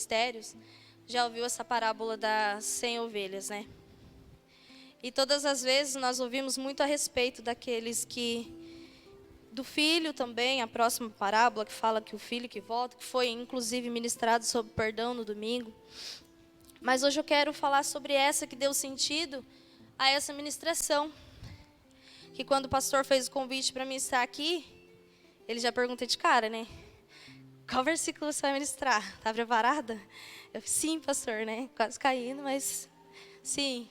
ministérios, já ouviu essa parábola das 100 ovelhas, né? E todas as vezes nós ouvimos muito a respeito daqueles que... Do filho também, a próxima parábola que fala que o filho que volta, que foi inclusive ministrado sobre perdão no domingo. Mas hoje eu quero falar sobre essa que deu sentido a essa ministração. Que quando o pastor fez o convite para ministrar aqui, ele já perguntou de cara, né? Qual versículo você vai ministrar? Está preparada? Eu falei, sim, pastor, né? Quase caindo, mas sim.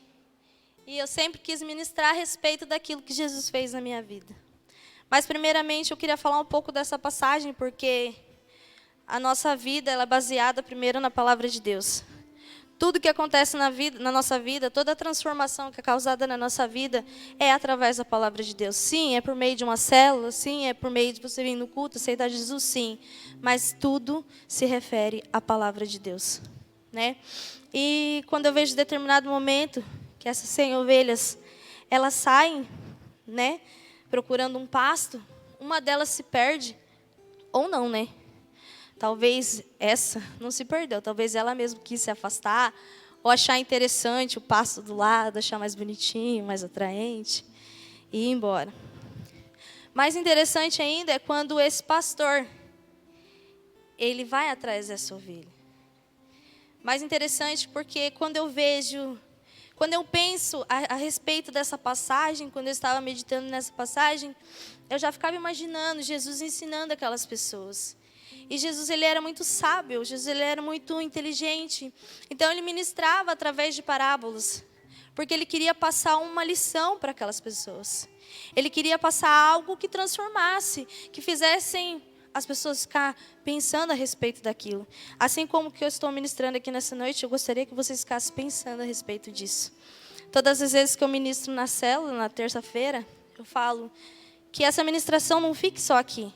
E eu sempre quis ministrar a respeito daquilo que Jesus fez na minha vida. Mas primeiramente eu queria falar um pouco dessa passagem, porque a nossa vida ela é baseada primeiro na palavra de Deus. Tudo que acontece na nossa vida, toda a transformação que é causada na nossa vida é através da palavra de Deus. Sim, é por meio de uma célula, sim, é por meio de você vir no culto, aceitar Jesus, sim. Mas tudo se refere à palavra de Deus, né? E quando eu vejo determinado momento que essas 100 ovelhas, elas saem, né, procurando um pasto, uma delas se perde, ou não, né? Talvez essa não se perdeu, talvez ela mesma quis se afastar, ou achar interessante o pasto do lado, achar mais bonitinho, mais atraente, e ir embora. Mais interessante ainda é quando esse pastor, ele vai atrás dessa ovelha. Mais interessante porque quando eu penso a respeito dessa passagem, quando eu estava meditando nessa passagem, eu já ficava imaginando Jesus ensinando aquelas pessoas. E Jesus, ele era muito sábio, Jesus, ele era muito inteligente. Então, ele ministrava através de parábolas, porque ele queria passar uma lição para aquelas pessoas. Ele queria passar algo que transformasse, que fizessem as pessoas ficar pensando a respeito daquilo. Assim como que eu estou ministrando aqui nessa noite, eu gostaria que vocês ficassem pensando a respeito disso. Todas as vezes que eu ministro na célula, na terça-feira, eu falo que essa ministração não fique só aqui,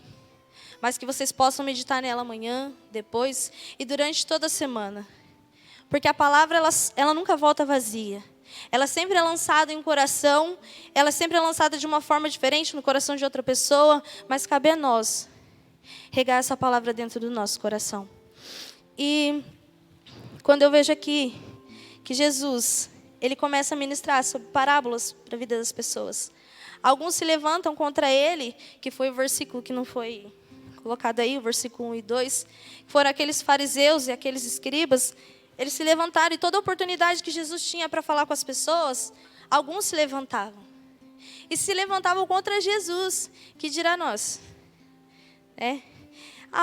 mas que vocês possam meditar nela amanhã, depois e durante toda a semana. Porque a palavra, ela nunca volta vazia. Ela sempre é lançada em um coração, ela sempre é lançada de uma forma diferente no coração de outra pessoa, mas cabe a nós regar essa palavra dentro do nosso coração. E quando eu vejo aqui que Jesus, ele começa a ministrar sobre parábolas para a vida das pessoas. Alguns se levantam contra ele, que foi o versículo que não foi colocado aí, o versículo 1 e 2, foram aqueles fariseus e aqueles escribas, eles se levantaram e toda oportunidade que Jesus tinha para falar com as pessoas, alguns se levantavam. E se levantavam contra Jesus, que dirá nós?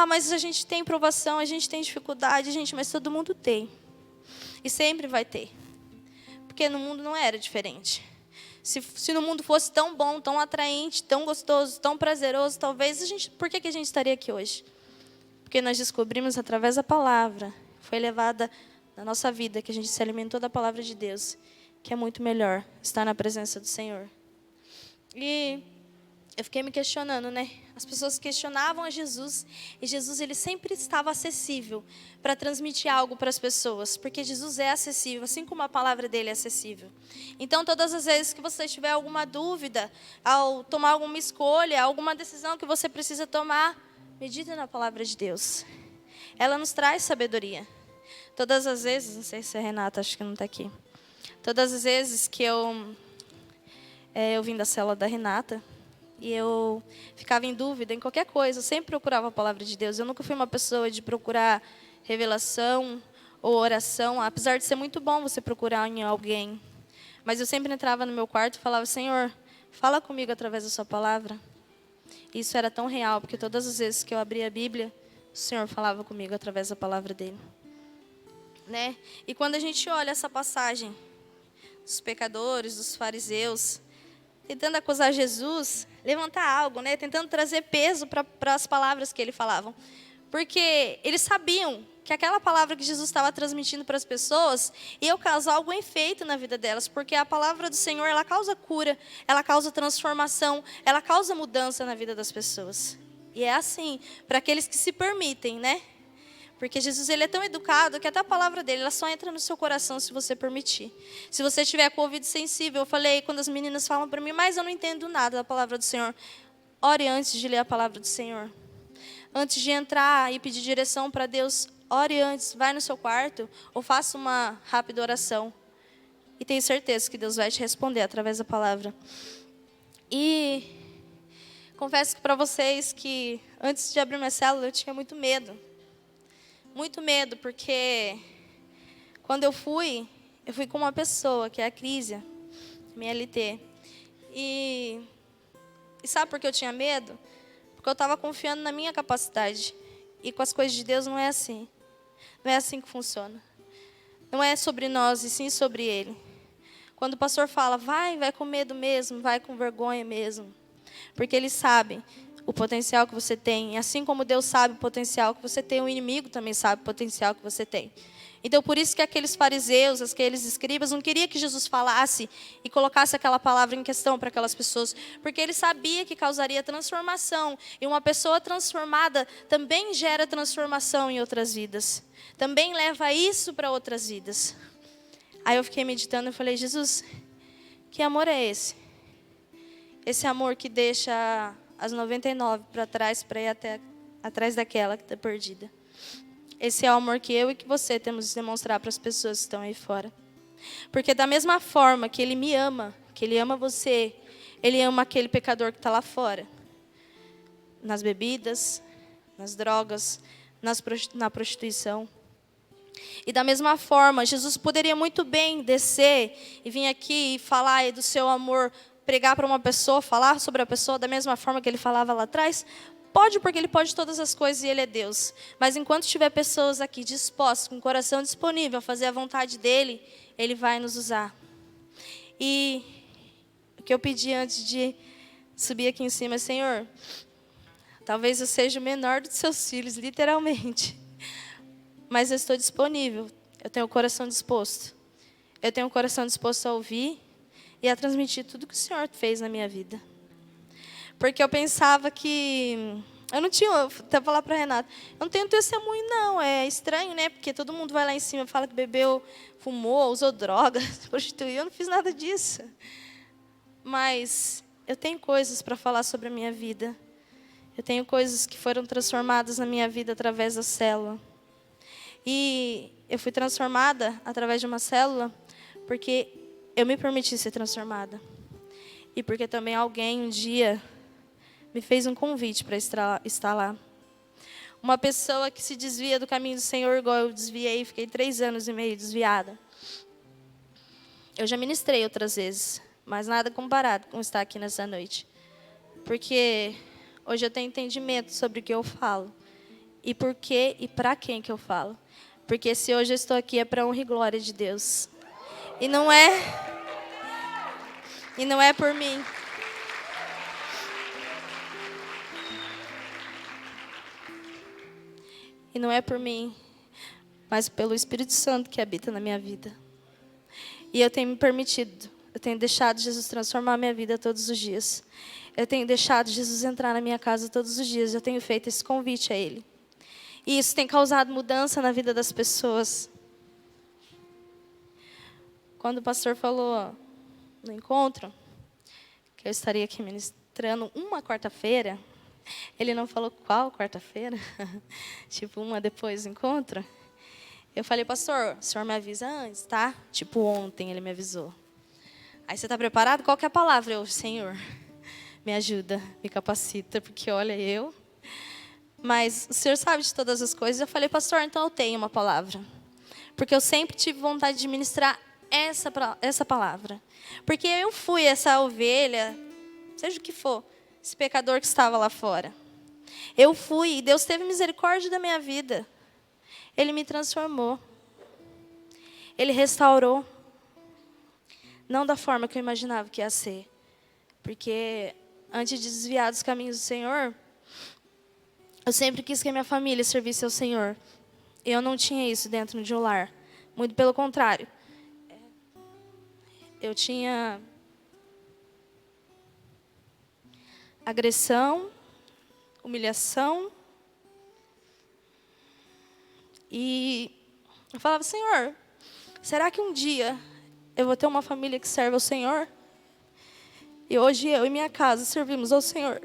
Mas a gente tem provação, a gente tem dificuldade, mas todo mundo tem. E sempre vai ter. Porque no mundo não era diferente. Se no mundo fosse tão bom, tão atraente, tão gostoso, tão prazeroso, talvez por que a gente estaria aqui hoje? Porque nós descobrimos através da palavra, foi levada na nossa vida, que a gente se alimentou da palavra de Deus, que é muito melhor estar na presença do Senhor. E eu fiquei me questionando, né? As pessoas questionavam a Jesus, e Jesus, ele sempre estava acessível para transmitir algo para as pessoas, porque Jesus é acessível, assim como a palavra dele é acessível. Então, todas as vezes que você tiver alguma dúvida, ao tomar alguma escolha, alguma decisão que você precisa tomar, medite na palavra de Deus. Ela nos traz sabedoria. Todas as vezes, não sei se a Renata, acho que não está aqui. Todas as vezes que eu vim da célula da Renata, e eu ficava em dúvida em qualquer coisa, eu sempre procurava a palavra de Deus. Eu nunca fui uma pessoa de procurar revelação ou oração, apesar de ser muito bom você procurar em alguém. Mas eu sempre entrava no meu quarto e falava, Senhor, fala comigo através da sua palavra. E isso era tão real, porque todas as vezes que eu abria a Bíblia, o Senhor falava comigo através da palavra dele. Né? E quando a gente olha essa passagem dos pecadores, dos fariseus, tentando acusar Jesus, levantar algo, né? Tentando trazer peso para as palavras que ele falava. Porque eles sabiam que aquela palavra que Jesus estava transmitindo para as pessoas ia causar algum efeito na vida delas. Porque a palavra do Senhor, ela causa cura, ela causa transformação, ela causa mudança na vida das pessoas. E é assim, para aqueles que se permitem, né? Porque Jesus, ele é tão educado que até a palavra dele, ela só entra no seu coração se você permitir. Se você tiver com o ouvido sensível, eu falei quando as meninas falam para mim, mas eu não entendo nada da palavra do Senhor. Ore antes de ler a palavra do Senhor. Antes de entrar e pedir direção para Deus, ore antes, vai no seu quarto ou faça uma rápida oração. E tenho certeza que Deus vai te responder através da palavra. E confesso que para vocês que antes de abrir minha célula eu tinha muito medo. Muito medo, porque quando eu fui com uma pessoa, que é a Crisia, minha LT. E sabe por que eu tinha medo? Porque eu estava confiando na minha capacidade. E com as coisas de Deus não é assim. Não é assim que funciona. Não é sobre nós, e sim sobre Ele. Quando o pastor fala, vai com medo mesmo, vai com vergonha mesmo. Porque Ele sabe o potencial que você tem. E assim como Deus sabe o potencial que você tem, o inimigo também sabe o potencial que você tem. Então, por isso que aqueles fariseus, aqueles escribas, não queriam que Jesus falasse e colocasse aquela palavra em questão para aquelas pessoas. Porque ele sabia que causaria transformação. E uma pessoa transformada também gera transformação em outras vidas. Também leva isso para outras vidas. Aí eu fiquei meditando e falei, Jesus, que amor é esse? Esse amor que deixa as 99 para trás, para ir até atrás daquela que está perdida. Esse é o amor que eu e que você temos de demonstrar para as pessoas que estão aí fora. Porque da mesma forma que Ele me ama, que Ele ama você, Ele ama aquele pecador que está lá fora. Nas bebidas, nas drogas, na prostituição. E da mesma forma, Jesus poderia muito bem descer e vir aqui e falar do seu amor, pregar para uma pessoa, falar sobre a pessoa da mesma forma que Ele falava lá atrás. Pode, porque Ele pode todas as coisas e Ele é Deus. Mas enquanto tiver pessoas aqui dispostas, com o coração disponível a fazer a vontade dEle, Ele vai nos usar. E o que eu pedi antes de subir aqui em cima, Senhor, talvez eu seja o menor dos seus filhos, literalmente. Mas eu estou disponível, eu tenho o coração disposto. Eu tenho o coração disposto a ouvir e a transmitir tudo que o Senhor fez na minha vida. Porque eu pensava que... Eu não tinha... Até falar para a Renata, eu não tenho testemunho, não. É estranho, né? Porque todo mundo vai lá em cima e fala que bebeu, fumou, usou drogas, prostituiu. Eu não fiz nada disso. Mas eu tenho coisas para falar sobre a minha vida. Eu tenho coisas que foram transformadas na minha vida através da célula. E eu fui transformada através de uma célula porque eu me permiti ser transformada. E porque também alguém um dia me fez um convite para estar lá. Uma pessoa que se desvia do caminho do Senhor, igual eu desviei, fiquei 3 anos e meio desviada. Eu já ministrei outras vezes, mas nada comparado com estar aqui nessa noite. Porque hoje eu tenho entendimento sobre o que eu falo. E por que e para quem que eu falo. Porque se hoje eu estou aqui é para a honra e glória de Deus. E não é por mim. E não é por mim, mas pelo Espírito Santo que habita na minha vida. E eu tenho me permitido, eu tenho deixado Jesus transformar a minha vida todos os dias. Eu tenho deixado Jesus entrar na minha casa todos os dias. Eu tenho feito esse convite a Ele. E isso tem causado mudança na vida das pessoas. Quando o pastor falou no encontro, que eu estaria aqui ministrando uma quarta-feira, ele não falou qual quarta-feira, tipo uma depois do encontro. Eu falei, pastor, o senhor me avisa antes, tá? Tipo ontem ele me avisou. Aí você está preparado? Qual que é a palavra? Eu, Senhor, me ajuda, me capacita, porque olha eu. Mas o senhor sabe de todas as coisas. Eu falei, pastor, então eu tenho uma palavra. Porque eu sempre tive vontade de ministrar essa palavra. Porque eu fui essa ovelha, seja o que for, esse pecador que estava lá fora. Eu fui e Deus teve misericórdia da minha vida. Ele me transformou. Ele restaurou. Não da forma que eu imaginava que ia ser. Porque antes de desviar dos caminhos do Senhor, eu sempre quis que a minha família servisse ao Senhor. Eu não tinha isso dentro de um lar. Muito pelo contrário. Eu tinha agressão, humilhação. E eu falava, Senhor, será que um dia eu vou ter uma família que serve ao Senhor? E hoje eu e minha casa servimos ao Senhor.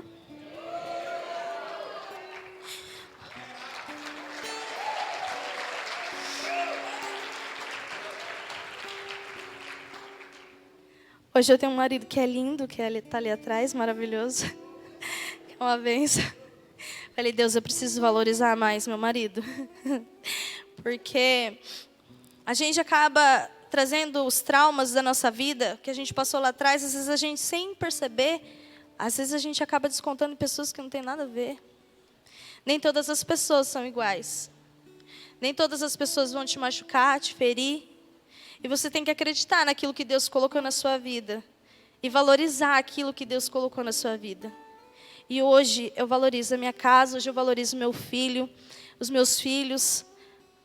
Hoje eu tenho um marido que é lindo, que está ali atrás, maravilhoso. É uma bênção. Falei, Deus, eu preciso valorizar mais meu marido. Porque a gente acaba trazendo os traumas da nossa vida, que a gente passou lá atrás, às vezes a gente, sem perceber, às vezes a gente acaba descontando em pessoas que não tem nada a ver. Nem todas as pessoas são iguais. Nem todas as pessoas vão te machucar, te ferir. E você tem que acreditar naquilo que Deus colocou na sua vida. E valorizar aquilo que Deus colocou na sua vida. E hoje eu valorizo a minha casa, hoje eu valorizo meu filho, os meus filhos,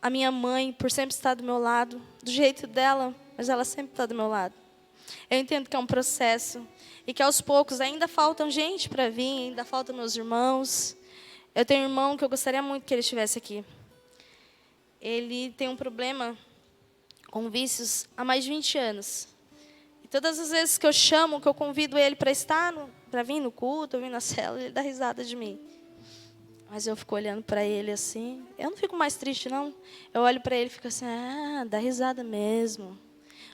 a minha mãe, por sempre estar do meu lado, do jeito dela, mas ela sempre está do meu lado. Eu entendo que é um processo e que aos poucos ainda faltam gente para vir, ainda faltam meus irmãos. Eu tenho um irmão que eu gostaria muito que ele estivesse aqui. Ele tem um problema com vícios há mais de 20 anos. E todas as vezes que eu chamo, que eu convido ele para vir no culto, vir na célula, ele dá risada de mim. Mas eu fico olhando para ele assim. Eu não fico mais triste, não. Eu olho para ele e fico assim, dá risada mesmo.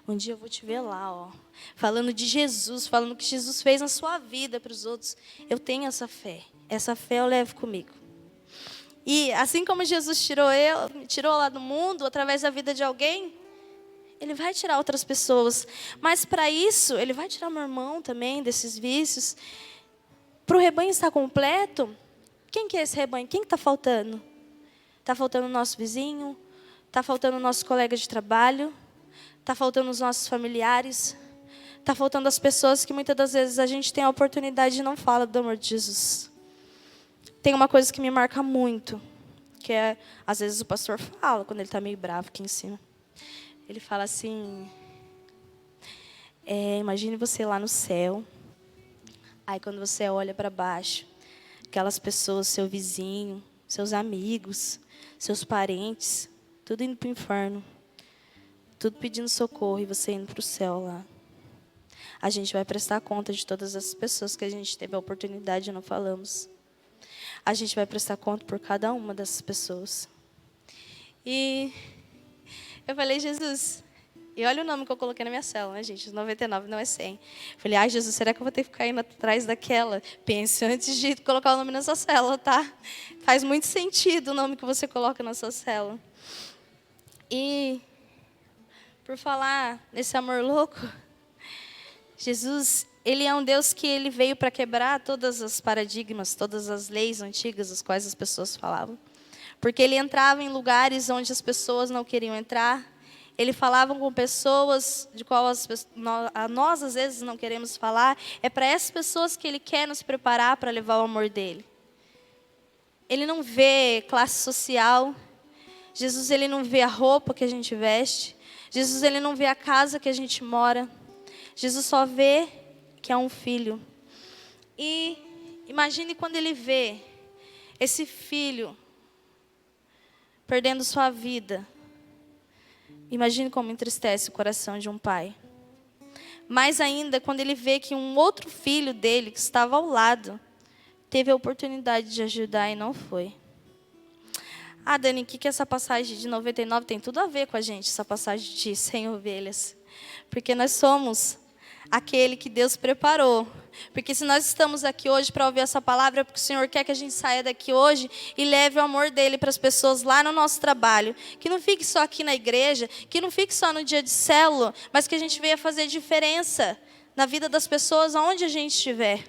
Um dia eu vou te ver lá, ó, falando de Jesus, falando o que Jesus fez na sua vida para os outros. Eu tenho essa fé. Essa fé eu levo comigo. E assim como Jesus me tirou lá do mundo, através da vida de alguém, Ele vai tirar outras pessoas. Mas para isso, Ele vai tirar meu irmão também desses vícios. Para o rebanho estar completo, quem que é esse rebanho? Quem está faltando? Está faltando o nosso vizinho? Está faltando o nosso colega de trabalho? Está faltando os nossos familiares? Está faltando as pessoas que muitas das vezes a gente tem a oportunidade e não fala do amor de Jesus. Tem uma coisa que me marca muito, que é, às vezes o pastor fala, quando ele está meio bravo aqui em cima. Ele fala assim, imagine você lá no céu, aí quando você olha para baixo, aquelas pessoas, seu vizinho, seus amigos, seus parentes, tudo indo para o inferno, tudo pedindo socorro e você indo para o céu lá. A gente vai prestar conta de todas as pessoas que a gente teve a oportunidade e não falamos. A gente vai prestar conta por cada uma dessas pessoas. E eu falei, Jesus, e olha o nome que eu coloquei na minha célula, né, gente? 99 não é 100. Falei, ai, Jesus, será que eu vou ter que ficar indo atrás daquela? Pense antes de colocar o nome na sua célula, tá? Faz muito sentido o nome que você coloca na sua célula. E, por falar nesse amor louco, Jesus, Ele é um Deus que Ele veio para quebrar todas as paradigmas, todas as leis antigas, as quais as pessoas falavam. Porque Ele entrava em lugares onde as pessoas não queriam entrar. Ele falava com pessoas de qual nós, às vezes, não queremos falar. É para essas pessoas que Ele quer nos preparar para levar o amor dEle. Ele não vê classe social. Jesus, Ele não vê a roupa que a gente veste. Jesus, Ele não vê a casa que a gente mora. Jesus só vê que é um filho. E imagine quando Ele vê esse filho perdendo sua vida. Imagine como entristece o coração de um pai. Mais ainda, quando ele vê que um outro filho dele, que estava ao lado, teve a oportunidade de ajudar e não foi. Dani, o que essa passagem de 99 tem tudo a ver com a gente, essa passagem de 100 ovelhas? Porque nós somos aquele que Deus preparou. Porque se nós estamos aqui hoje para ouvir essa palavra, é porque o Senhor quer que a gente saia daqui hoje e leve o amor dEle para as pessoas lá no nosso trabalho. Que não fique só aqui na igreja, que não fique só no dia de célula, mas que a gente venha fazer diferença na vida das pessoas aonde a gente estiver.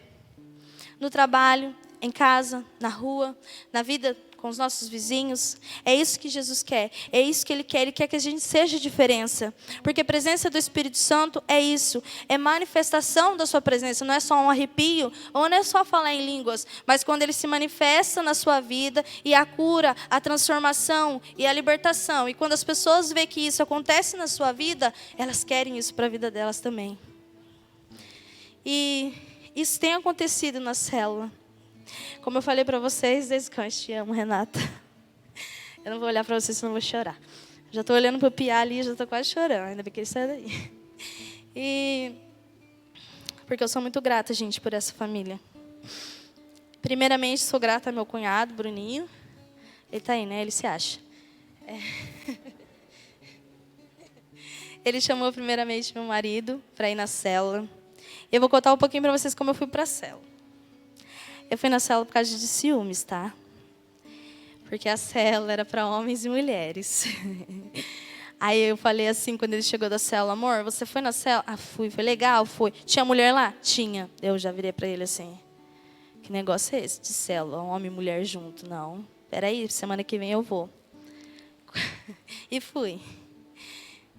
No trabalho, em casa, na rua, na vida com os nossos vizinhos. É isso que Jesus quer. É isso que Ele quer. Ele quer que a gente seja diferença. Porque a presença do Espírito Santo é isso. É manifestação da sua presença. Não é só um arrepio, ou não é só falar em línguas. Mas quando Ele se manifesta na sua vida, e a cura, a transformação e a libertação. E quando as pessoas veem que isso acontece na sua vida, elas querem isso para a vida delas também. E isso tem acontecido na célula. Como eu falei para vocês, desde que eu te amo, Renata. Eu não vou olhar para vocês, senão eu vou chorar. Já estou olhando para o Piá ali, já estou quase chorando. Ainda bem que ele saiu daí. Porque eu sou muito grata, gente, por essa família. Primeiramente, sou grata ao meu cunhado, Bruninho. Ele está aí, né? Ele se acha. ele chamou primeiramente meu marido para ir na célula. Eu vou contar um pouquinho para vocês como eu fui para a célula. Eu fui na célula por causa de ciúmes, tá? Porque a célula era para homens e mulheres. Aí eu falei assim, quando ele chegou da célula, amor, você foi na célula? Ah, fui, foi legal, foi. Tinha mulher lá? Tinha. Eu já virei para ele assim, que negócio é esse de célula, homem e mulher junto? Não, peraí, semana que vem eu vou. E fui.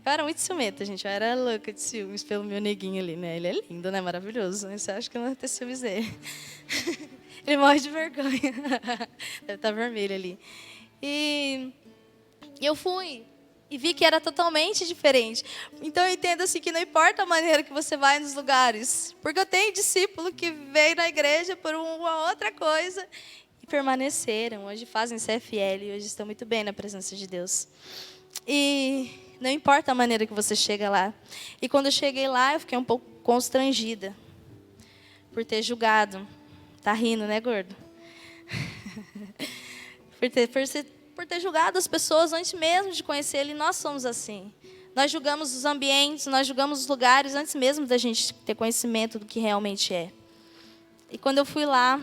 Eu era muito ciumenta, gente, eu era louca de ciúmes pelo meu neguinho ali, né? Ele é lindo, né? Maravilhoso. Você acha que eu não vou ter ciúmes dele? Ele morre de vergonha. Deve estar vermelho ali. E eu fui. E vi que era totalmente diferente. Então eu entendo assim que não importa a maneira que você vai nos lugares. Porque eu tenho discípulo que veio na igreja por uma outra coisa e permaneceram. Hoje fazem CFL e hoje estão muito bem na presença de Deus. E não importa a maneira que você chega lá. E quando eu cheguei lá, eu fiquei um pouco constrangida por ter julgado. Tá rindo, né, gordo? por ter julgado as pessoas antes mesmo de conhecer ele. Nós somos assim. Nós julgamos os ambientes, nós julgamos os lugares antes mesmo da gente ter conhecimento do que realmente é. E quando eu fui lá,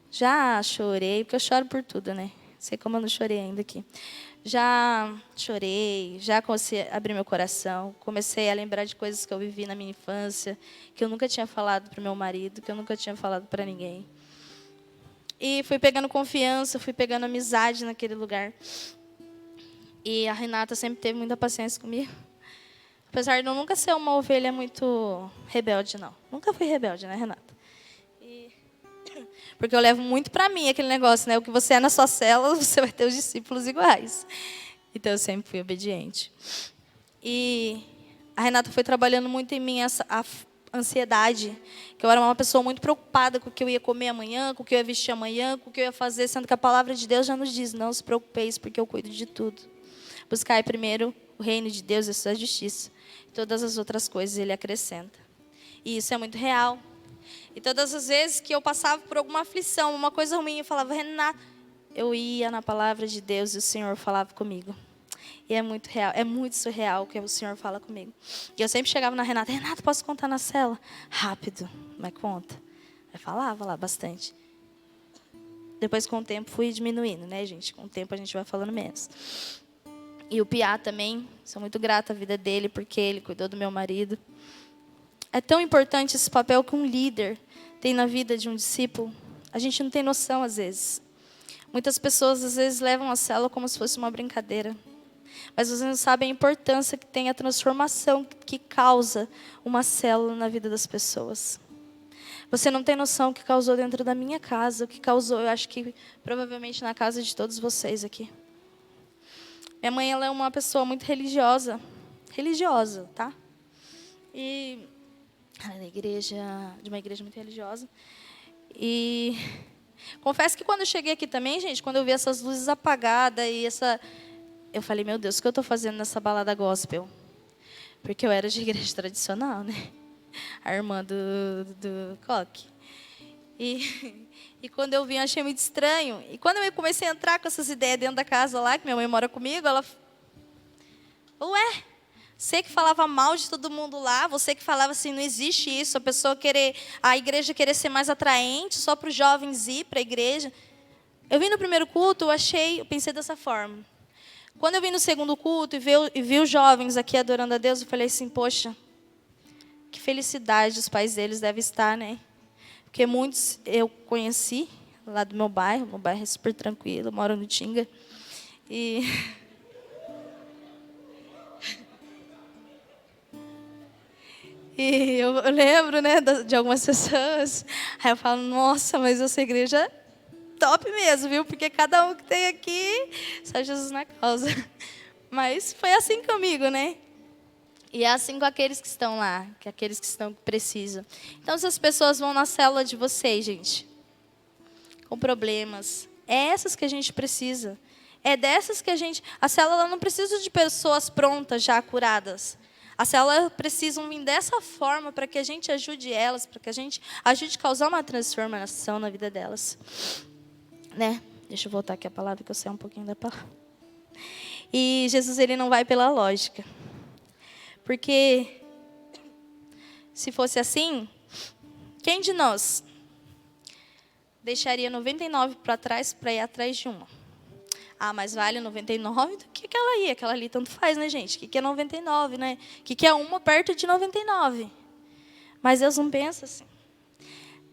já chorei, porque eu choro por tudo, né? Não sei como eu não chorei ainda aqui. Já chorei, já comecei a abrir meu coração, comecei a lembrar de coisas que eu vivi na minha infância, que eu nunca tinha falado para o meu marido, que eu nunca tinha falado para ninguém. E fui pegando confiança, fui pegando amizade naquele lugar. E a Renata sempre teve muita paciência comigo. Apesar de eu nunca ser uma ovelha muito rebelde, não. Nunca fui rebelde, né, Renata? Porque eu levo muito para mim aquele negócio, né? O que você é na sua célula, você vai ter os discípulos iguais. Então, eu sempre fui obediente. E a Renata foi trabalhando muito em mim a ansiedade, que eu era uma pessoa muito preocupada com o que eu ia comer amanhã, com o que eu ia vestir amanhã, com o que eu ia fazer, sendo que a palavra de Deus já nos diz, não se preocupeis, porque eu cuido de tudo. Buscai primeiro o reino de Deus e a sua justiça. Todas as outras coisas Ele acrescenta. E isso é muito real. E todas as vezes que eu passava por alguma aflição, uma coisa ruim, eu falava, Renata, eu ia na palavra de Deus e o Senhor falava comigo. E é muito real, é muito surreal o que o Senhor fala comigo. E eu sempre chegava na Renata, Renata, posso contar na cela? Rápido, mas conta. Eu falava lá bastante. Depois, com o tempo, fui diminuindo, né, gente? Com o tempo, a gente vai falando menos. E o Piá também, sou muito grata à vida dele, porque ele cuidou do meu marido. É tão importante esse papel que um líder tem na vida de um discípulo. A gente não tem noção, às vezes. Muitas pessoas, às vezes, levam a célula como se fosse uma brincadeira. Mas vocês não sabem a importância que tem a transformação que causa uma célula na vida das pessoas. Você não tem noção o que causou dentro da minha casa, o que causou, eu acho que provavelmente na casa de todos vocês aqui. Minha mãe, ela é uma pessoa muito religiosa. Religiosa, tá? E ela é de uma igreja muito religiosa. E confesso que quando eu cheguei aqui também, gente, quando eu vi essas luzes apagadas e eu falei, meu Deus, o que eu estou fazendo nessa balada gospel? Porque eu era de igreja tradicional, né? A irmã do Coque. E quando eu vim, eu achei muito estranho. E quando eu comecei a entrar com essas ideias dentro da casa lá, que minha mãe mora comigo, ela... Ué, você que falava mal de todo mundo lá, você que falava assim, não existe isso, a igreja querer ser mais atraente só para os jovens ir para a igreja. Eu vim no primeiro culto, eu pensei dessa forma. Quando eu vim no segundo culto e vi os jovens aqui adorando a Deus, eu falei assim, poxa, que felicidade os pais deles devem estar, né? Porque muitos eu conheci lá do meu bairro é super tranquilo, eu moro no Tinga. E eu lembro, né, de algumas pessoas. Aí eu falo, nossa, mas essa igreja é top mesmo, viu? Porque cada um que tem aqui, só Jesus na causa. Mas foi assim comigo, né? E é assim com aqueles que estão lá, que aqueles que precisam. Então, se as pessoas vão na célula de vocês, gente, com problemas, é essas que a gente precisa. É dessas que a gente... A célula não precisa de pessoas prontas, já curadas. A célula precisa vir dessa forma para que a gente ajude elas, para que a gente ajude a causar uma transformação na vida delas. Né? Deixa eu voltar aqui a palavra, que eu sei um pouquinho da palavra. E Jesus, ele não vai pela lógica. Porque se fosse assim, quem de nós deixaria 99 para trás para ir atrás de uma? Ah, mas vale 99 do que aquela aí? Aquela ali tanto faz, né, gente? O que é 99, né? O que é uma perto de 99? Mas Deus não pensa assim.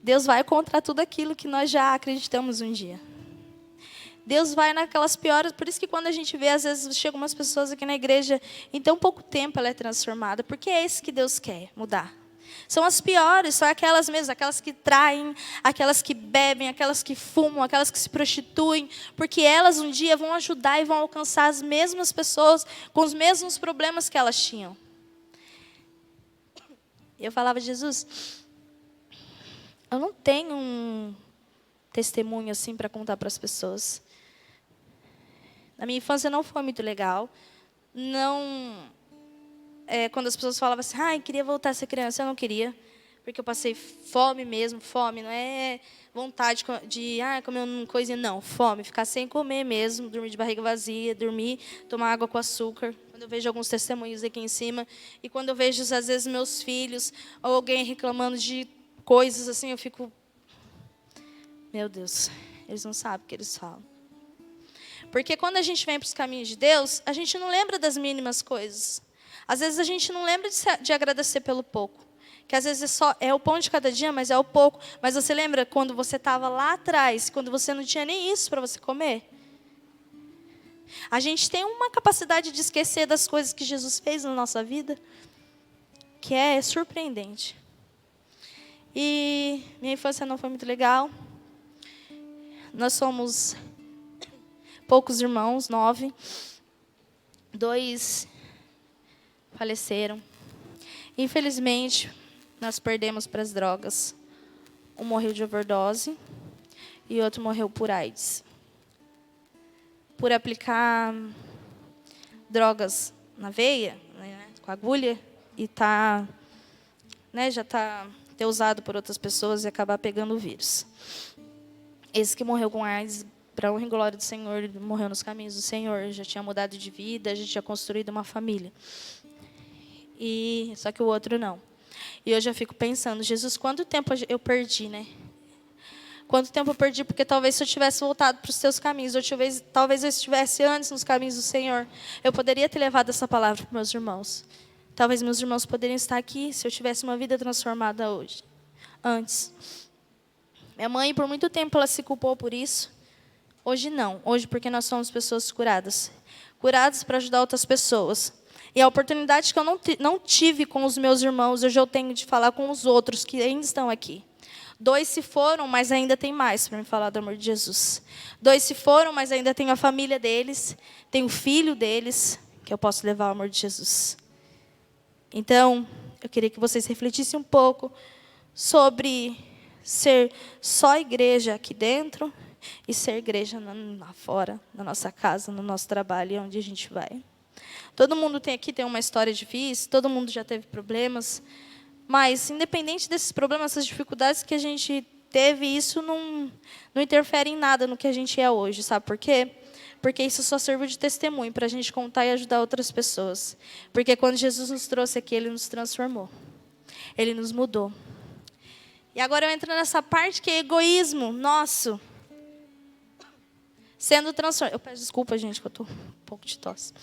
Deus vai contra tudo aquilo que nós já acreditamos um dia. Deus vai naquelas piores. Por isso que quando a gente vê, às vezes, chegam umas pessoas aqui na igreja, em tão pouco tempo ela é transformada. Porque é isso que Deus quer mudar. São as piores, são aquelas mesmas, aquelas que traem, aquelas que bebem, aquelas que fumam, aquelas que se prostituem, porque elas um dia vão ajudar e vão alcançar as mesmas pessoas com os mesmos problemas que elas tinham. Eu falava, Jesus, eu não tenho um testemunho assim para contar para as pessoas. Na minha infância não foi muito legal. Quando as pessoas falavam assim, queria voltar a ser criança, eu não queria. Porque eu passei fome mesmo, fome. Não é vontade de comer uma coisinha, não. Fome, ficar sem comer mesmo, dormir de barriga vazia, dormir, tomar água com açúcar. Quando eu vejo alguns testemunhos aqui em cima, e quando eu vejo, às vezes, meus filhos, ou alguém reclamando de coisas assim, eu fico, meu Deus, eles não sabem o que eles falam. Porque quando a gente vem para os caminhos de Deus, a gente não lembra das mínimas coisas. Às vezes a gente não lembra de agradecer pelo pouco. Que às vezes é o pão de cada dia, mas é o pouco. Mas você lembra quando você estava lá atrás, quando você não tinha nem isso para você comer? A gente tem uma capacidade de esquecer das coisas que Jesus fez na nossa vida, que é surpreendente. E minha infância não foi muito legal. Nós somos poucos irmãos, 9. 2 faleceram. Infelizmente, nós perdemos para as drogas. Um morreu de overdose e outro morreu por AIDS. Por aplicar drogas na veia, né, com agulha, e já ter usado por outras pessoas e acabar pegando o vírus. Esse que morreu com AIDS, para a honra e glória do Senhor, ele morreu nos caminhos do Senhor, já tinha mudado de vida, já tinha construído uma família. Só que o outro não. E hoje eu fico pensando, Jesus, quanto tempo eu perdi, né? Quanto tempo eu perdi, porque talvez se eu tivesse voltado para os teus caminhos, ou talvez eu estivesse antes nos caminhos do Senhor, eu poderia ter levado essa palavra para meus irmãos. Talvez meus irmãos poderiam estar aqui se eu tivesse uma vida transformada hoje, antes. Minha mãe, por muito tempo, ela se culpou por isso. Hoje não. Hoje, porque nós somos pessoas curadas. Curadas para ajudar outras pessoas. E a oportunidade que eu não tive com os meus irmãos, hoje eu tenho de falar com os outros que ainda estão aqui. 2 se foram, mas ainda tem mais para me falar do amor de Jesus. 2 se foram, mas ainda tenho a família deles, tenho o filho deles, que eu posso levar o amor de Jesus. Então, eu queria que vocês refletissem um pouco sobre ser só igreja aqui dentro e ser igreja lá fora, na nossa casa, no nosso trabalho, onde a gente vai. Todo mundo tem uma história difícil, todo mundo já teve problemas, mas, independente desses problemas, essas dificuldades que a gente teve, isso não interfere em nada no que a gente é hoje, sabe por quê? Porque isso só serviu de testemunho para a gente contar e ajudar outras pessoas. Porque quando Jesus nos trouxe aqui, Ele nos transformou. Ele nos mudou. E agora eu entro nessa parte que é egoísmo nosso. Sendo transformado. Eu peço desculpa, gente, que eu estou um pouco de tosse.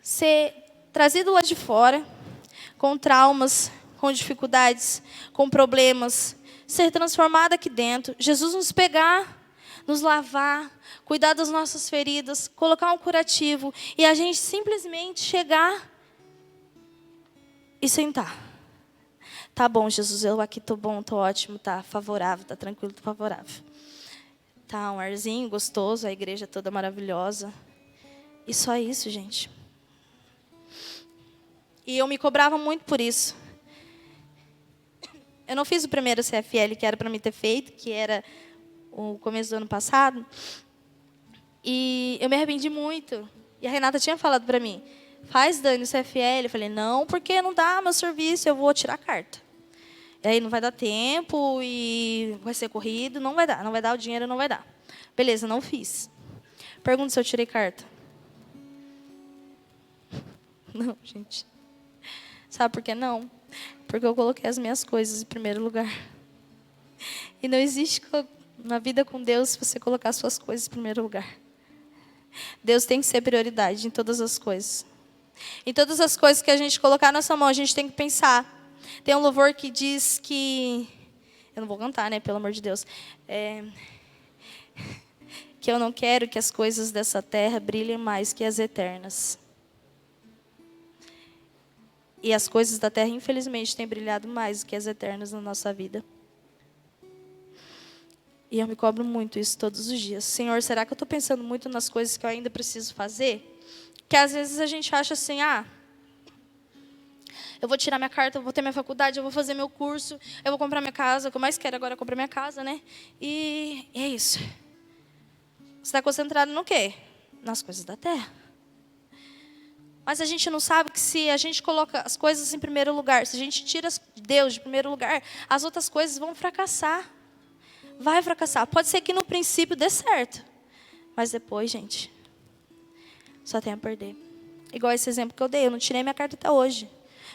Ser trazido lá de fora, com traumas, com dificuldades, com problemas, ser transformado aqui dentro, Jesus nos pegar, nos lavar, cuidar das nossas feridas, colocar um curativo, e a gente simplesmente chegar e sentar. Tá bom, Jesus, eu aqui estou bom, estou ótimo, tá favorável, tá tranquilo, tá favorável. Tá um arzinho gostoso, a igreja toda maravilhosa. E só isso, gente. E eu me cobrava muito por isso. Eu não fiz o primeiro CFL que era para mim ter feito, que era o começo do ano passado. E eu me arrependi muito. E a Renata tinha falado para mim, faz, Dani, o CFL. Eu falei, não, porque não dá meu serviço, eu vou tirar a carta. E aí não vai dar tempo e vai ser corrido, não vai dar o dinheiro, não vai dar. Beleza, não fiz. Pergunta se eu tirei carta. Não, gente. Sabe por que não? Porque eu coloquei as minhas coisas em primeiro lugar. E não existe na vida com Deus você colocar as suas coisas em primeiro lugar. Deus tem que ser prioridade em todas as coisas. Em todas as coisas que a gente colocar na nossa mão, a gente tem que pensar. Tem um louvor que diz que... Eu não vou cantar, né? Pelo amor de Deus. Que eu não quero que as coisas dessa terra brilhem mais que as eternas. E as coisas da terra, infelizmente, têm brilhado mais do que as eternas na nossa vida. E eu me cobro muito isso todos os dias. Senhor, será que eu estou pensando muito nas coisas que eu ainda preciso fazer? Que às vezes a gente acha assim, eu vou tirar minha carta, eu vou ter minha faculdade, eu vou fazer meu curso, eu vou comprar minha casa. O que eu mais quero agora é comprar minha casa, né? E é isso. Você está concentrado no quê? Nas coisas da terra. Mas a gente não sabe que se a gente coloca as coisas em primeiro lugar, se a gente tira Deus de primeiro lugar, as outras coisas vão fracassar. Vai fracassar. Pode ser que no princípio dê certo. Mas depois, gente, só tem a perder. Igual esse exemplo que eu dei. Eu não tirei minha carta até hoje.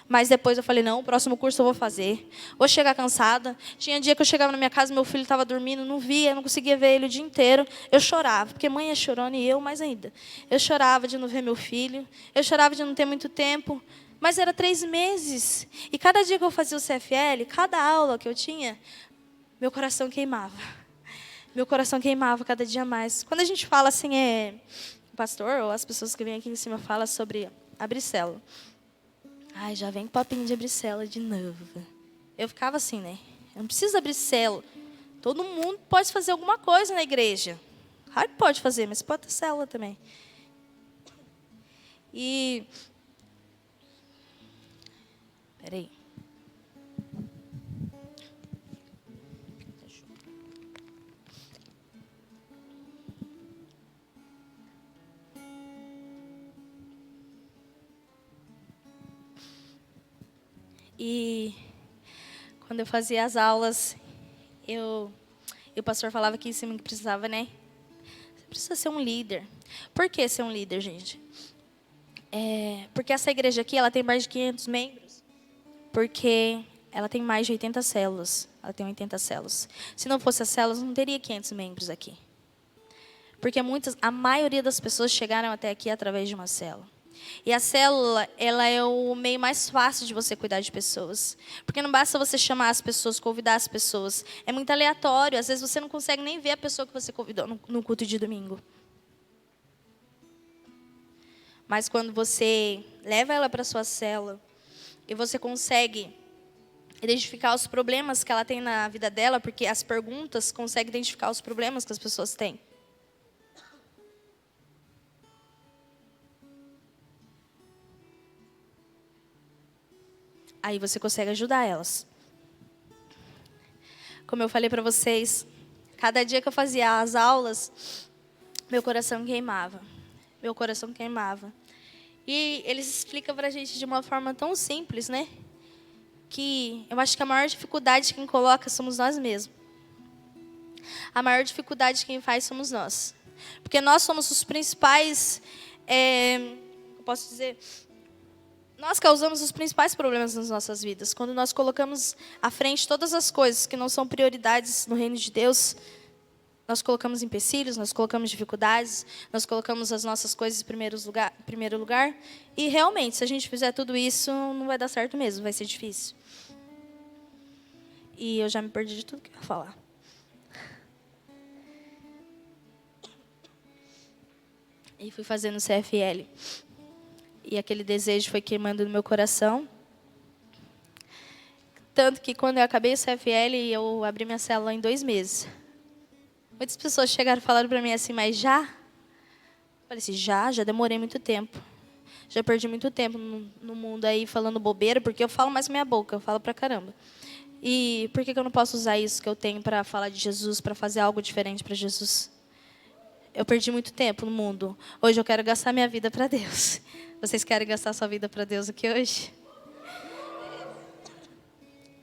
Mas depois eu falei, não, o próximo curso eu vou fazer. Vou chegar cansada. Tinha dia que eu chegava na minha casa, meu filho estava dormindo, não via, não conseguia ver ele o dia inteiro. Eu chorava, porque mãe é chorona e eu mais ainda. Eu chorava de não ver meu filho. Eu chorava de não ter muito tempo. Mas era 3 meses. E cada dia que eu fazia o CFL, cada aula que eu tinha, meu coração queimava. Meu coração queimava cada dia mais. Quando a gente fala assim, o pastor ou as pessoas que vêm aqui em cima falam sobre abrir célula. Ai, já vem com papinho de abrir célula de novo. Eu ficava assim, né? Eu não preciso abrir célula. Todo mundo pode fazer alguma coisa na igreja. Claro que pode fazer, mas pode ter célula também. E... Peraí. E quando eu fazia as aulas, e o pastor falava que em cima que precisava, né? Você precisa ser um líder. Por que ser um líder, gente? Porque essa igreja aqui, ela tem mais de 500 membros. Porque ela tem mais de 80 células. Ela tem 80 células. Se não fosse as células, não teria 500 membros aqui. Porque a maioria das pessoas chegaram até aqui através de uma célula. E a célula, ela é o meio mais fácil de você cuidar de pessoas. Porque não basta você chamar as pessoas, convidar as pessoas. É muito aleatório. Às vezes você não consegue nem ver a pessoa que você convidou no culto de domingo. Mas quando você leva ela para a sua célula e você consegue identificar os problemas que ela tem na vida dela, porque as perguntas conseguem identificar os problemas que as pessoas têm. Aí você consegue ajudar elas. Como eu falei para vocês, cada dia que eu fazia as aulas, meu coração queimava. Meu coração queimava. E eles explicam para a gente de uma forma tão simples, né? Que eu acho que a maior dificuldade quem coloca somos nós mesmos. A maior dificuldade quem faz somos nós. Porque nós somos os principais, eu posso dizer... Nós causamos os principais problemas nas nossas vidas. Quando nós colocamos à frente todas as coisas que não são prioridades no reino de Deus, nós colocamos empecilhos, nós colocamos dificuldades, nós colocamos as nossas coisas em primeiro lugar. E realmente, se a gente fizer tudo isso, não vai dar certo mesmo, vai ser difícil. E eu já me perdi de tudo que eu ia falar. E fui fazendo CFL. E aquele desejo foi queimando no meu coração. Tanto que quando eu acabei o CFL, eu abri minha célula em 2 meses. Muitas pessoas chegaram e falaram para mim assim, mas já? Eu falei assim, já demorei muito tempo. Já perdi muito tempo no mundo aí falando bobeira, porque eu falo mais com minha boca, eu falo pra caramba. E por que eu não posso usar isso que eu tenho para falar de Jesus, para fazer algo diferente para Jesus? Eu perdi muito tempo no mundo. Hoje eu quero gastar minha vida para Deus. Vocês querem gastar sua vida para Deus aqui hoje?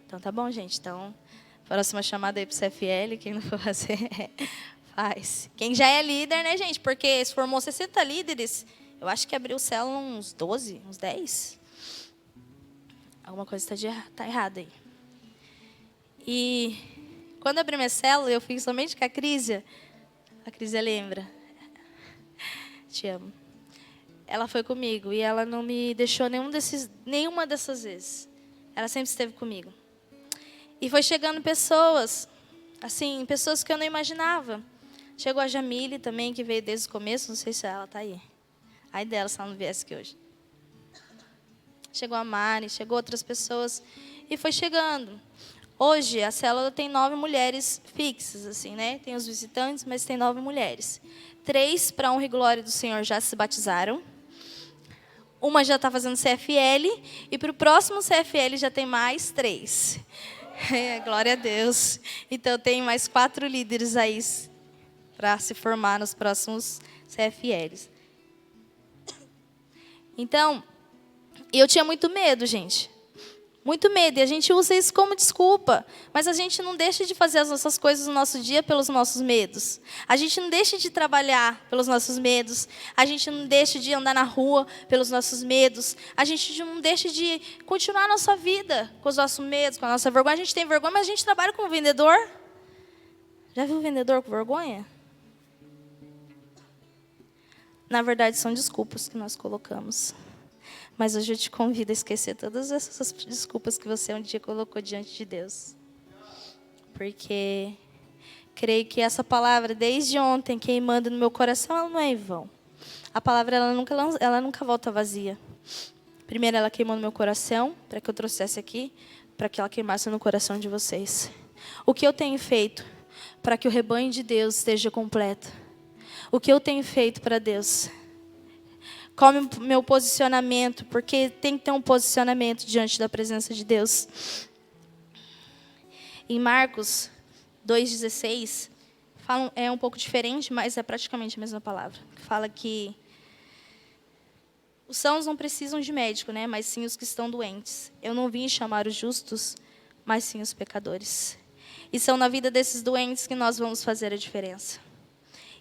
Então tá bom, gente. Então, próxima chamada aí pro CFL. Quem não for fazer, faz. Quem já é líder, né, gente? Porque se formou 60 líderes, Eu acho que abri o célula uns 12, uns 10. Alguma coisa tá errada aí. E quando eu abri minha célula, eu fui somente com a Crísia. A Crísia lembra. Te amo. Ela foi comigo e ela não me deixou nenhuma dessas vezes. Ela sempre esteve comigo. E foi chegando pessoas, assim, pessoas que eu não imaginava. Chegou a Jamile também, que veio desde o começo, não sei se ela está aí. Ai dela, se ela não viesse aqui hoje. Chegou a Mari, chegou outras pessoas. E foi chegando. Hoje, a célula tem 9 mulheres fixas, assim, né? Tem os visitantes, mas tem 9 mulheres. 3, para a honra e glória do Senhor, já se batizaram. Uma já está fazendo CFL. E para o próximo CFL já tem mais 3. Glória a Deus. Então, tem mais 4 líderes aí para se formar nos próximos CFLs. Então, eu tinha muito medo, gente. Muito medo. E a gente usa isso como desculpa. Mas a gente não deixa de fazer as nossas coisas no nosso dia pelos nossos medos. A gente não deixa de trabalhar pelos nossos medos. A gente não deixa de andar na rua pelos nossos medos. A gente não deixa de continuar a nossa vida com os nossos medos, com a nossa vergonha. A gente tem vergonha, mas a gente trabalha como vendedor. Já viu vendedor com vergonha? Na verdade, são desculpas que nós colocamos. Mas hoje eu te convido a esquecer todas essas desculpas que você um dia colocou diante de Deus. Porque creio que essa palavra, desde ontem, queimando no meu coração, ela não é em vão. A palavra, ela nunca volta vazia. Primeiro, ela queimou no meu coração, para que eu trouxesse aqui, para que ela queimasse no coração de vocês. O que eu tenho feito para que o rebanho de Deus esteja completo? O que eu tenho feito para Deus? Qual é o meu posicionamento? Porque tem que ter um posicionamento diante da presença de Deus. Em Marcos 2,16, é um pouco diferente, mas é praticamente a mesma palavra. Fala que os sãos não precisam de médico, né? Mas sim os que estão doentes. Eu não vim chamar os justos, mas sim os pecadores. E são na vida desses doentes que nós vamos fazer a diferença.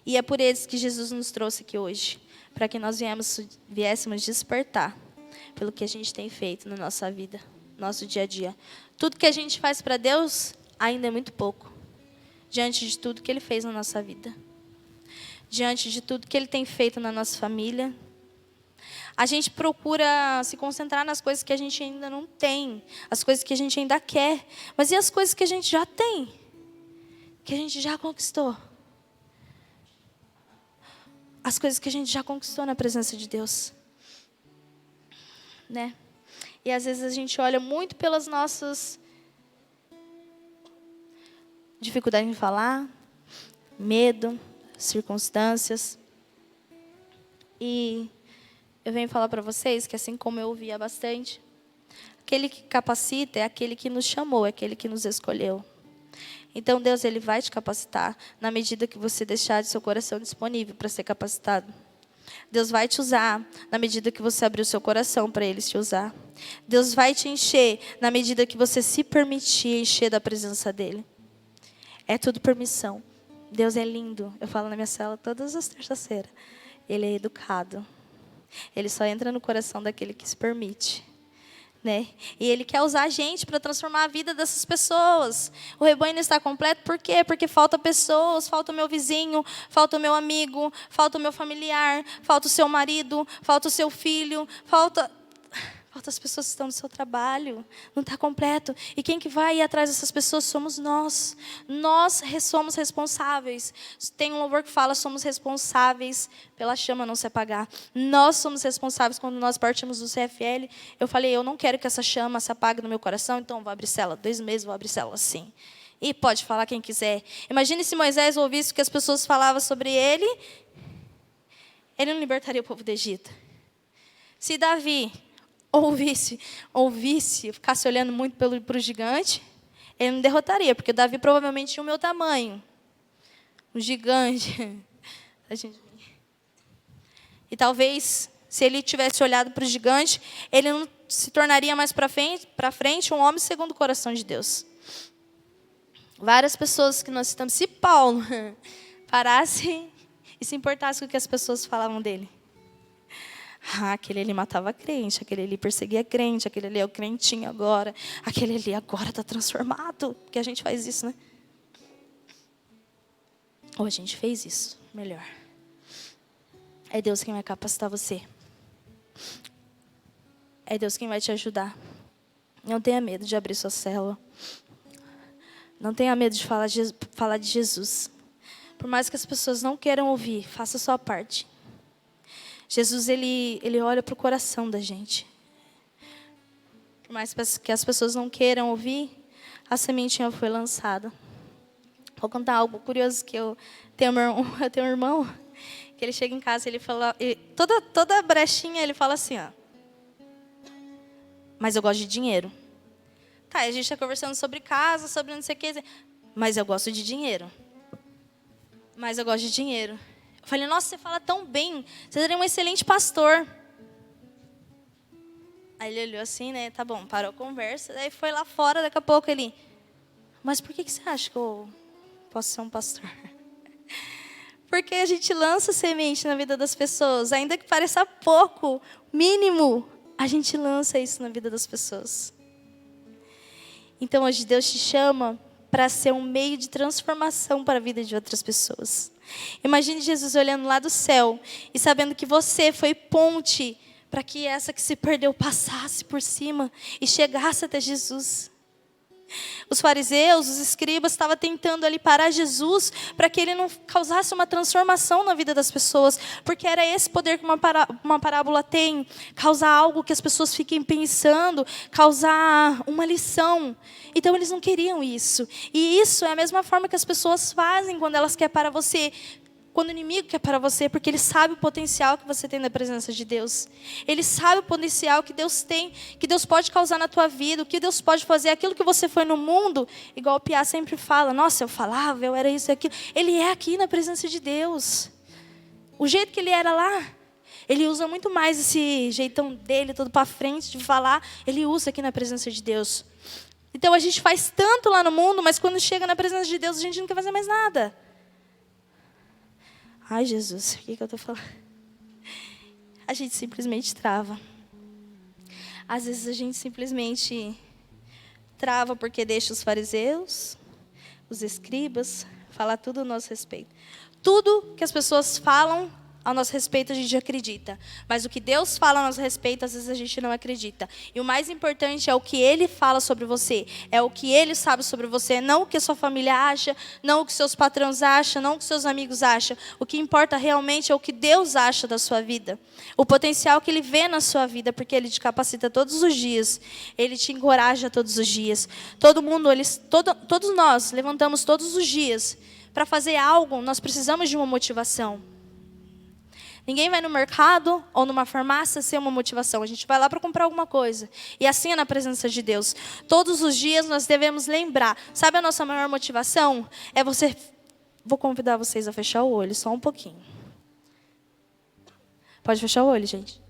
E é por eles que Jesus nos trouxe aqui hoje, para que nós viéssemos despertar pelo que a gente tem feito na nossa vida, no nosso dia a dia. Tudo que a gente faz para Deus ainda é muito pouco, diante de tudo que Ele fez na nossa vida, diante de tudo que Ele tem feito na nossa família. A gente procura se concentrar nas coisas que a gente ainda não tem, as coisas que a gente ainda quer, mas e as coisas que a gente já tem, que a gente já conquistou? As coisas que a gente já conquistou na presença de Deus, né? E às vezes a gente olha muito pelas nossas dificuldades em falar, medo, circunstâncias. E eu venho falar para vocês que, assim como eu ouvia bastante, aquele que capacita é aquele que nos chamou, é aquele que nos escolheu. Então, Deus, Ele vai te capacitar na medida que você deixar de seu coração disponível para ser capacitado. Deus vai te usar na medida que você abrir o seu coração para Ele te usar. Deus vai te encher na medida que você se permitir encher da presença dEle. É tudo permissão. Deus é lindo. Eu falo na minha cela todas as terças-feiras. Ele é educado. Ele só entra no coração daquele que se permite. Né? E Ele quer usar a gente para transformar a vida dessas pessoas. O rebanho não está completo, por quê? Porque falta pessoas, falta o meu vizinho, falta o meu amigo, falta o meu familiar, falta o seu marido, falta o seu filho, falta as pessoas que estão no seu trabalho. Não está completo. E quem que vai ir atrás dessas pessoas somos nós. Nós somos responsáveis. Tem um louvor que fala, somos responsáveis pela chama não se apagar. Nós somos responsáveis quando nós partimos do CFL. Eu falei, eu não quero que essa chama se apague no meu coração, então eu vou abrir célula. 2 meses, vou abrir célula assim. E pode falar quem quiser. Imagine se Moisés ouvisse o que as pessoas falavam sobre ele. Ele não libertaria o povo do Egito. Se Davi ouvisse, ficasse olhando muito para o gigante, ele não derrotaria, porque Davi provavelmente tinha o meu tamanho. Um gigante. E talvez, se ele tivesse olhado para o gigante, ele não se tornaria mais para frente um homem segundo o coração de Deus. Várias pessoas que nós citamos, se Paulo parasse e se importasse com o que as pessoas falavam dele. Ah, aquele ali matava crente, aquele ali perseguia crente, aquele ali é o crentinho agora, aquele ali agora está transformado. Porque a gente faz isso, né? Ou a gente fez isso, melhor. É Deus quem vai capacitar você. É Deus quem vai te ajudar. Não tenha medo de abrir sua célula. Não tenha medo de falar de Jesus. Por mais que as pessoas não queiram ouvir, faça a sua parte. Jesus, ele olha para o coração da gente. Por mais que as pessoas não queiram ouvir, a sementinha foi lançada. Vou contar algo curioso que eu tenho um irmão, que ele chega em casa e ele fala, toda brechinha ele fala assim, ó. Mas eu gosto de dinheiro. Tá, a gente está conversando sobre casa, sobre não sei o que. Mas eu gosto de dinheiro. Mas eu gosto de dinheiro. Eu falei, nossa, você fala tão bem. Você seria um excelente pastor. Aí ele olhou assim, né? Tá bom, parou a conversa. Daí foi lá fora, daqui a pouco ele... Mas por que você acha que eu posso ser um pastor? Porque a gente lança semente na vida das pessoas. Ainda que pareça pouco, mínimo, a gente lança isso na vida das pessoas. Então hoje Deus te chama para ser um meio de transformação para a vida de outras pessoas. Imagine Jesus olhando lá do céu e sabendo que você foi ponte para que essa que se perdeu passasse por cima e chegasse até Jesus. Os fariseus, os escribas estavam tentando ali parar Jesus para que ele não causasse uma transformação na vida das pessoas, porque era esse poder que uma parábola tem, causar algo que as pessoas fiquem pensando, causar uma lição. Então eles não queriam isso. E isso é a mesma forma que as pessoas fazem quando elas querem parar você. Quando o inimigo quer para você, porque ele sabe o potencial que você tem na presença de Deus. Ele sabe o potencial que Deus tem, que Deus pode causar na tua vida, o que Deus pode fazer, aquilo que você foi no mundo, igual o Piá sempre fala, nossa, eu falava, eu era isso e aquilo. Ele é aqui na presença de Deus. O jeito que ele era lá, ele usa muito mais esse jeitão dele, todo para frente, de falar, ele usa aqui na presença de Deus. Então a gente faz tanto lá no mundo, mas quando chega na presença de Deus, a gente não quer fazer mais nada. Ai, Jesus, o que eu estou falando? A gente simplesmente trava. Às vezes a gente simplesmente trava porque deixa os fariseus, os escribas, falar tudo a nosso respeito. Tudo que as pessoas falam ao nosso respeito a gente acredita. Mas o que Deus fala a nosso respeito, às vezes a gente não acredita. E o mais importante é o que Ele fala sobre você. É o que Ele sabe sobre você. Não o que a sua família acha, não o que seus patrões acham, não o que seus amigos acham. O que importa realmente é o que Deus acha da sua vida. O potencial que Ele vê na sua vida, porque Ele te capacita todos os dias. Ele te encoraja todos os dias. Todos nós levantamos todos os dias. Para fazer algo, nós precisamos de uma motivação. Ninguém vai no mercado ou numa farmácia sem uma motivação. A gente vai lá para comprar alguma coisa. E assim é na presença de Deus. Todos os dias nós devemos lembrar. Sabe a nossa maior motivação? É você... Vou convidar vocês a fechar o olho, só um pouquinho. Pode fechar o olho, gente.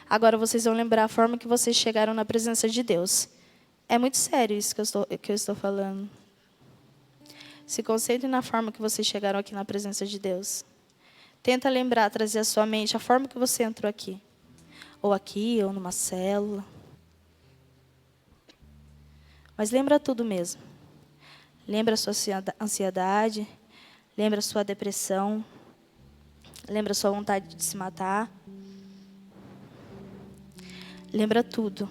Agora vocês vão lembrar a forma que vocês chegaram na presença de Deus. É muito sério isso que eu estou falando. Se concentre na forma que vocês chegaram aqui na presença de Deus. Tenta lembrar, trazer à sua mente a forma que você entrou aqui. Ou aqui, ou numa célula. Mas lembra tudo mesmo. Lembra a sua ansiedade. Lembra a sua depressão. Lembra a sua vontade de se matar. Lembra tudo.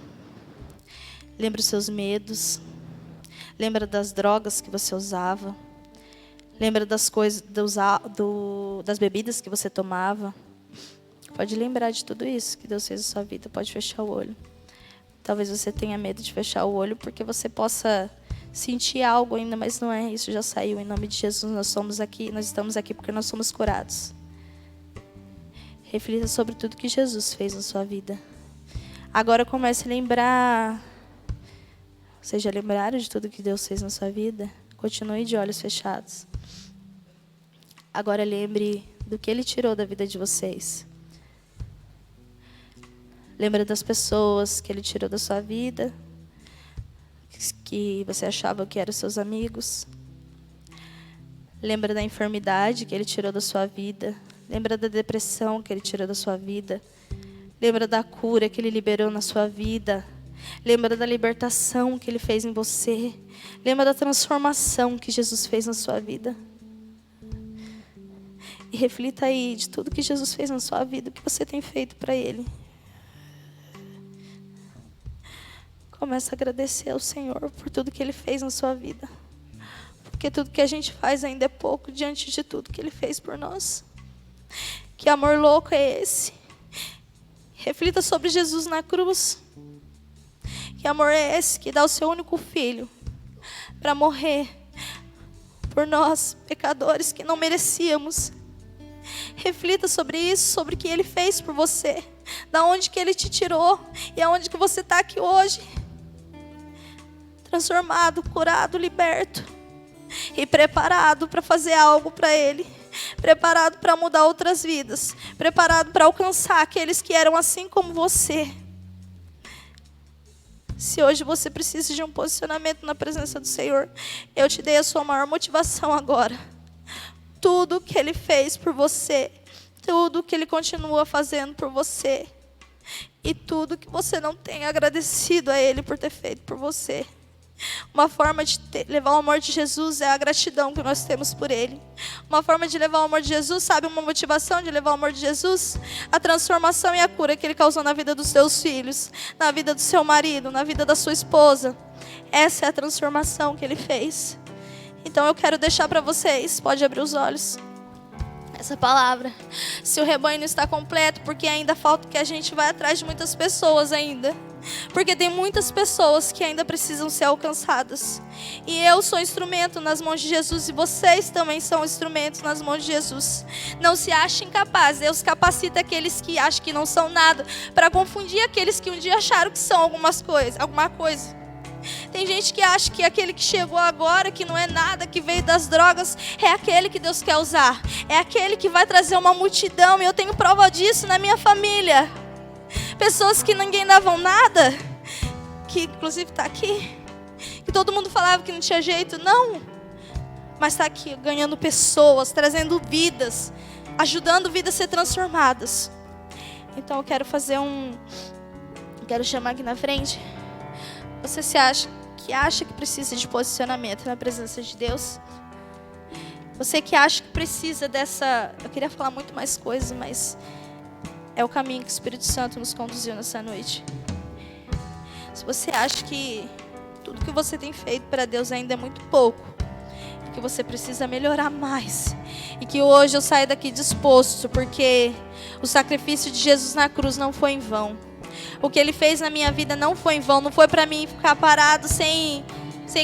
Lembra os seus medos. Lembra das drogas que você usava. Lembra das coisas, das bebidas que você tomava. Pode lembrar de tudo isso que Deus fez na sua vida. Pode fechar o olho. Talvez você tenha medo de fechar o olho porque você possa sentir algo ainda, mas não é. Isso já saiu. Em nome de Jesus, nós estamos aqui porque nós somos curados. Reflita sobre tudo que Jesus fez na sua vida. Agora comece a lembrar. Vocês já lembraram de tudo que Deus fez na sua vida? Continue de olhos fechados. Agora lembre do que Ele tirou da vida de vocês. Lembra das pessoas que Ele tirou da sua vida, que você achava que eram seus amigos. Lembra da enfermidade que Ele tirou da sua vida. Lembra da depressão que Ele tirou da sua vida. Lembra da cura que Ele liberou na sua vida. Lembra da libertação que Ele fez em você. Lembra da transformação que Jesus fez na sua vida. E reflita aí de tudo que Jesus fez na sua vida, o que você tem feito para Ele. Comece a agradecer ao Senhor por tudo que Ele fez na sua vida. Porque tudo que a gente faz ainda é pouco diante de tudo que Ele fez por nós. Que amor louco é esse? Reflita sobre Jesus na cruz. Que amor é esse que dá o seu único filho para morrer por nós, pecadores que não merecíamos. Reflita sobre isso, sobre o que Ele fez por você, da onde que Ele te tirou e aonde que você está aqui hoje. Transformado, curado, liberto e preparado para fazer algo para Ele. Preparado para mudar outras vidas. Preparado para alcançar aqueles que eram assim como você. Se hoje você precisa de um posicionamento na presença do Senhor, eu te dei a sua maior motivação agora. Tudo que Ele fez por você, tudo que Ele continua fazendo por você, e tudo que você não tem agradecido a Ele por ter feito por você. Uma forma de levar o amor de Jesus é a gratidão que nós temos por Ele. Uma forma de levar o amor de Jesus, sabe, uma motivação de levar o amor de Jesus? A transformação e a cura que Ele causou na vida dos seus filhos, na vida do seu marido, na vida da sua esposa. Essa é a transformação que Ele fez. Então eu quero deixar para vocês, pode abrir os olhos, essa palavra. Se o rebanho não está completo, porque ainda falta que a gente vai atrás de muitas pessoas ainda. Porque tem muitas pessoas que ainda precisam ser alcançadas. E eu sou instrumento nas mãos de Jesus. E vocês também são instrumentos nas mãos de Jesus. Não se achem capazes. Deus capacita aqueles que acham que não são nada, para confundir aqueles que um dia acharam que são alguma coisa. Tem gente que acha que aquele que chegou agora, que não é nada, que veio das drogas, é aquele que Deus quer usar. É aquele que vai trazer uma multidão. E eu tenho prova disso na minha família. Pessoas que ninguém davam nada, que inclusive está aqui, que todo mundo falava que não tinha jeito, não. Mas está aqui ganhando pessoas, trazendo vidas, ajudando vidas a ser transformadas. Então eu quero quero chamar aqui na frente. Você acha que precisa de posicionamento na presença de Deus? Você que acha que precisa dessa... Eu queria falar muito mais coisas, mas é o caminho que o Espírito Santo nos conduziu nessa noite. Se você acha que tudo que você tem feito para Deus ainda é muito pouco, que você precisa melhorar mais, e que hoje eu saio daqui disposto, porque o sacrifício de Jesus na cruz não foi em vão. O que Ele fez na minha vida não foi em vão. Não foi para mim ficar parado sem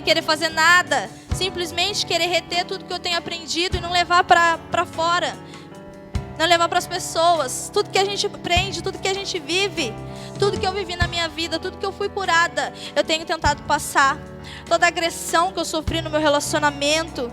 querer fazer nada, simplesmente querer reter tudo que eu tenho aprendido e não levar para fora, não levar para as pessoas. Tudo que a gente aprende, tudo que a gente vive, tudo que eu vivi na minha vida, tudo que eu fui curada, eu tenho tentado passar. Toda a agressão que eu sofri no meu relacionamento,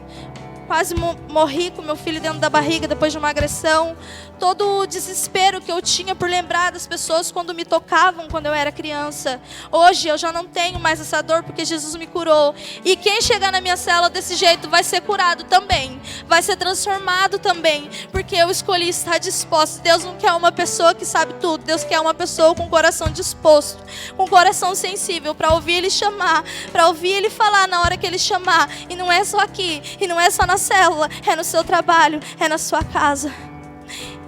quase morri com meu filho dentro da barriga depois de uma agressão. Todo o desespero que eu tinha por lembrar das pessoas quando me tocavam quando eu era criança. Hoje eu já não tenho mais essa dor, porque Jesus me curou. E quem chegar na minha cela desse jeito vai ser curado também. Vai ser transformado também. Porque eu escolhi estar disposto. Deus não quer uma pessoa que sabe tudo. Deus quer uma pessoa com o coração disposto, com o coração sensível, para ouvir Ele chamar, para ouvir Ele falar na hora que Ele chamar. E não é só aqui, e não é só na célula, é no seu trabalho, é na sua casa.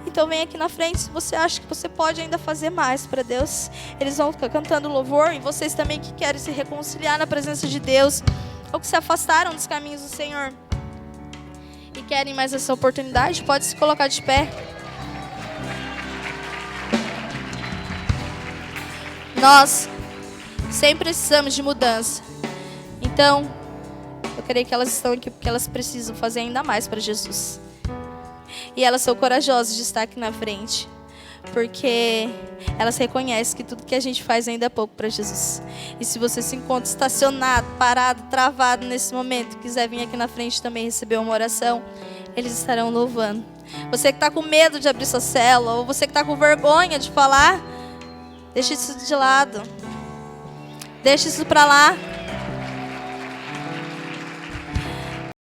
Então vem aqui na frente se você acha que você pode ainda fazer mais para Deus. Eles vão ficar cantando louvor, e vocês também que querem se reconciliar na presença de Deus, ou que se afastaram dos caminhos do Senhor e querem mais essa oportunidade, pode se colocar de pé. Nós sempre precisamos de mudança. Então, eu creio que elas estão aqui porque elas precisam fazer ainda mais para Jesus. E elas são corajosas de estar aqui na frente, porque elas reconhecem que tudo que a gente faz ainda é pouco para Jesus. E se você se encontra estacionado, parado, travado nesse momento, quiser vir aqui na frente também receber uma oração, eles estarão louvando. Você que está com medo de abrir sua célula, ou você que está com vergonha de falar, deixa isso de lado. Deixa isso para lá.